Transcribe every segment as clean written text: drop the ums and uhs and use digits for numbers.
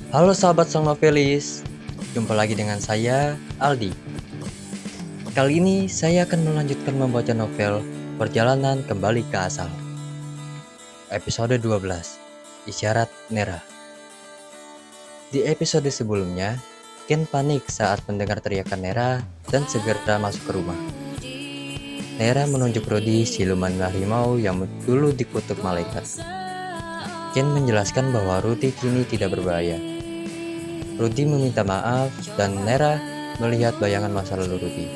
Halo sahabat Sang Novelis, jumpa lagi dengan saya, Aldi. Kali ini saya akan melanjutkan membaca novel Perjalanan Kembali ke Asal. Episode 12, Isyarat Nera. Di episode sebelumnya, Ken panik saat mendengar teriakan Nera dan segera masuk ke rumah. Nera menunjuk Rudy, siluman harimau yang dulu dikutuk malaikat. Ken menjelaskan bahwa Rudy kini tidak berbahaya. Rudy meminta maaf dan Nera melihat bayangan masa lalu Rudy.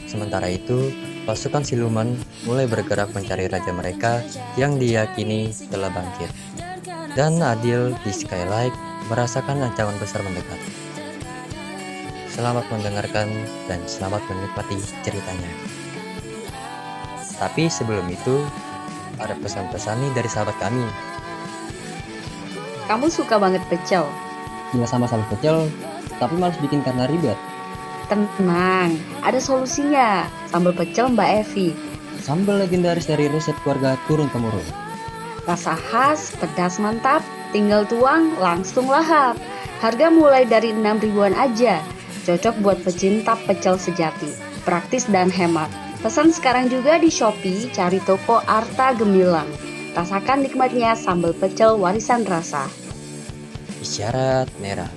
Sementara itu, pasukan siluman mulai bergerak mencari raja mereka yang diyakini telah bangkit. Dan Adil di Skylight merasakan ancaman besar mendekat. Selamat mendengarkan dan selamat menikmati ceritanya. Tapi sebelum itu, ada pesan-pesan nih dari sahabat kami. Kamu suka banget pecel? Nggak sama-sama kecil, tapi malas bikin karena ribet. Tenang, ada solusinya. Sambal pecel Mbak Evi. Sambal legendaris dari resep keluarga turun-temurun. Rasa khas, pedas mantap, tinggal tuang, langsung lahap. Harga mulai dari 6 ribuan aja. Cocok buat pecinta pecel sejati. Praktis dan hemat. Pesan sekarang juga di Shopee, cari toko Arta Gemilang. Rasakan nikmatnya sambal pecel warisan rasa. Isyarat Nera.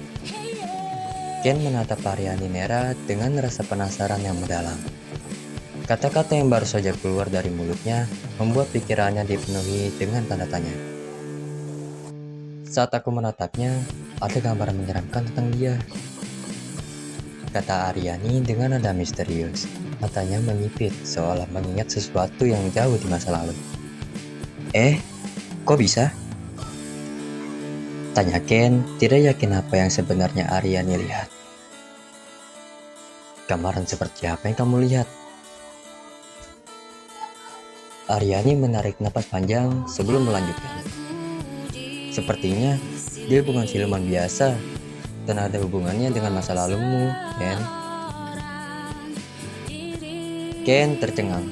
Ken menatap Aryani Nera dengan rasa penasaran yang mendalam. Kata-kata yang baru saja keluar dari mulutnya membuat pikirannya dipenuhi dengan tanda tanya. Saat aku menatapnya, ada gambaran menyeramkan tentang dia, kata Aryani dengan nada misterius. Matanya menyipit seolah mengingat sesuatu yang jauh di masa lalu. Kok bisa? Tanya Ken, tidak yakin apa yang sebenarnya Aryani lihat. Gambaran seperti apa yang kamu lihat? Aryani menarik napas panjang sebelum melanjutkan. Sepertinya dia bukan siluman biasa dan ada hubungannya dengan masa lalumu, Ken. Ken tercengang.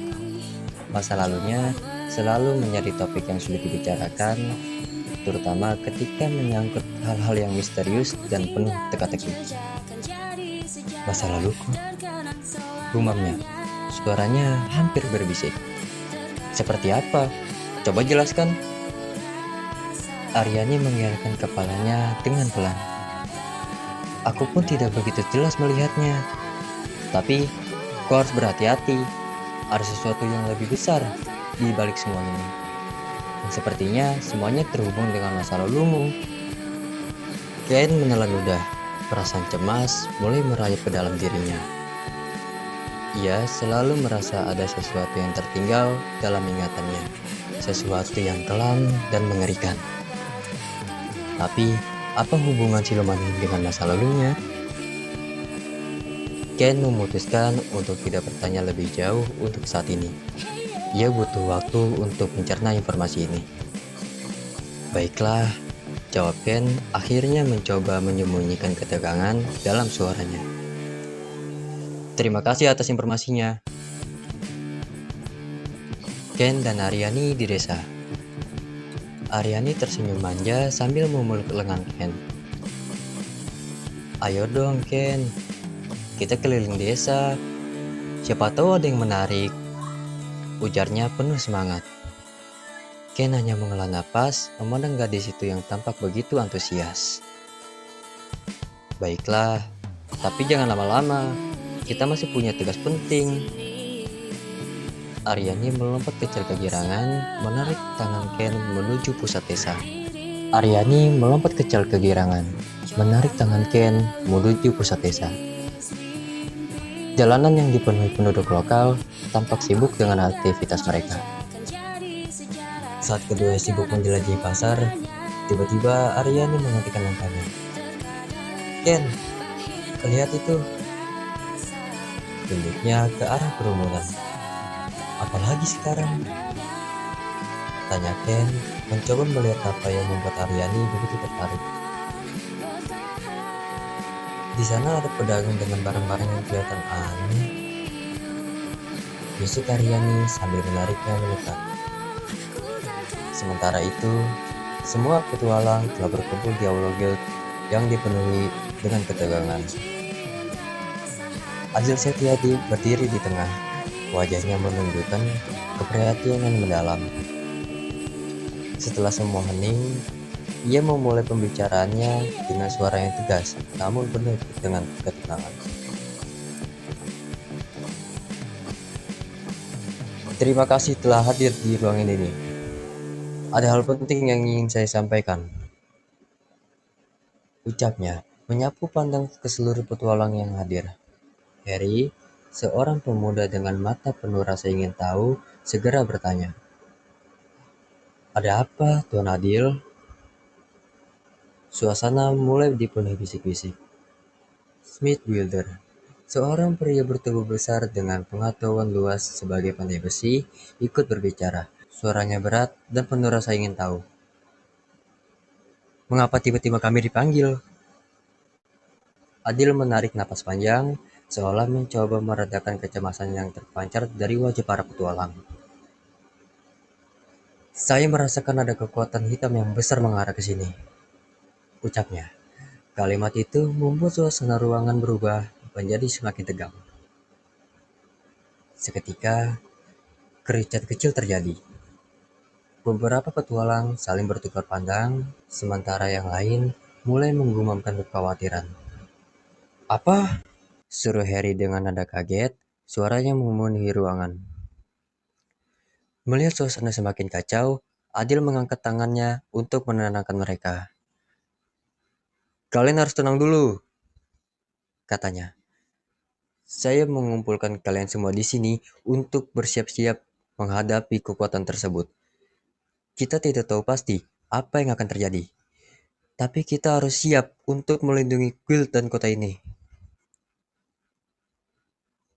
Masa lalunya selalu menjadi topik yang sulit dibicarakan, terutama ketika menyangkut hal-hal yang misterius dan penuh teka-teki. Masa laluku, gumamnya, suaranya hampir berbisik. Seperti apa? Coba jelaskan. Aryani mengiarkan kepalanya dengan pelan. Aku pun tidak begitu jelas melihatnya. Tapi, kau harus berhati-hati. Ada sesuatu yang lebih besar di balik semua ini. Dan sepertinya semuanya terhubung dengan masa lalumu. Ken menelan ludah. Perasaan cemas mulai merayap ke dalam dirinya. Ia selalu merasa ada sesuatu yang tertinggal dalam ingatannya. Sesuatu yang kelam dan mengerikan. Tapi, apa hubungan siluman ini dengan masa lalunya? Ken memutuskan untuk tidak bertanya lebih jauh untuk saat ini. Ia butuh waktu untuk mencerna informasi ini. Baiklah, jawab Ken, akhirnya mencoba menyembunyikan ketegangan dalam suaranya. Terima kasih atas informasinya. Ken dan Aryani di desa. Aryani tersenyum manja sambil memeluk lengan Ken. Ayo dong Ken, kita keliling desa. Siapa tahu ada yang menarik, ujarnya penuh semangat. Ken hanya menghela napas, memandang gadis itu yang tampak begitu antusias. Baiklah, tapi jangan lama-lama. Kita masih punya tugas penting. Aryani melompat kecil kegirangan, menarik tangan Ken menuju pusat desa. Aryani melompat kecil kegirangan, menarik tangan Ken menuju pusat desa. Jalanan yang dipenuhi penduduk lokal tampak sibuk dengan aktivitas mereka. Saat kedua sibuk menjelajahi pasar, tiba-tiba Aryani menghentikan langkahnya. Ken, lihat itu. Tunjuknya ke arah kerumunan. Apalagi sekarang? Tanya Ken, mencoba melihat apa yang membuat Aryani begitu tertarik. Di sana ada pedagang dengan barang-barang yang kelihatan aneh. Bisik Aryani sambil menariknya mendekat. Sementara itu, Semua petualang telah berkumpul di aula guild yang dipenuhi dengan ketegangan. Adil Setiadi berdiri di tengah, wajahnya menunjukkan keprihatinan mendalam. Setelah semua hening, ia memulai pembicaraannya dengan suara yang tegas, namun penuh dengan ketenangan. Terima kasih telah hadir di ruangan ini. Ada hal penting yang ingin saya sampaikan, ucapnya, menyapu pandang ke seluruh petualang yang hadir. Harry, seorang pemuda dengan mata penuh rasa ingin tahu, segera bertanya. Ada apa, Tuan Adil? Suasana mulai dipenuhi bisik-bisik. Smith Wilder, seorang pria bertubuh besar dengan pengetahuan luas sebagai pandai besi, ikut berbicara. Suaranya berat dan penuh rasa ingin tahu. Mengapa tiba-tiba kami dipanggil? Adil menarik napas panjang, seolah mencoba meredakan kecemasan yang terpancar dari wajah para petualang. Saya merasakan ada kekuatan hitam yang besar mengarah ke sini, ucapnya. Kalimat itu membuat suasana ruangan berubah menjadi semakin tegang. Seketika, kericat kecil terjadi. Beberapa petualang saling bertukar pandang, sementara yang lain mulai menggumamkan kekhawatiran. Apa? Suruh Harry dengan nada kaget, suaranya memenuhi ruangan. Melihat suasana semakin kacau, Adil mengangkat tangannya untuk menenangkan mereka. Kalian harus tenang dulu, katanya. Saya mengumpulkan kalian semua di sini untuk bersiap-siap menghadapi kekuatan tersebut. Kita tidak tahu pasti apa yang akan terjadi, tapi kita harus siap untuk melindungi guild dan kota ini.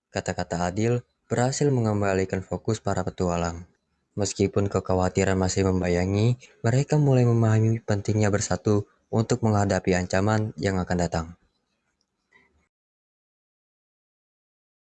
Kata-kata Adil berhasil mengembalikan fokus para petualang. Meskipun kekhawatiran masih membayangi, mereka mulai memahami pentingnya bersatu untuk menghadapi ancaman yang akan datang.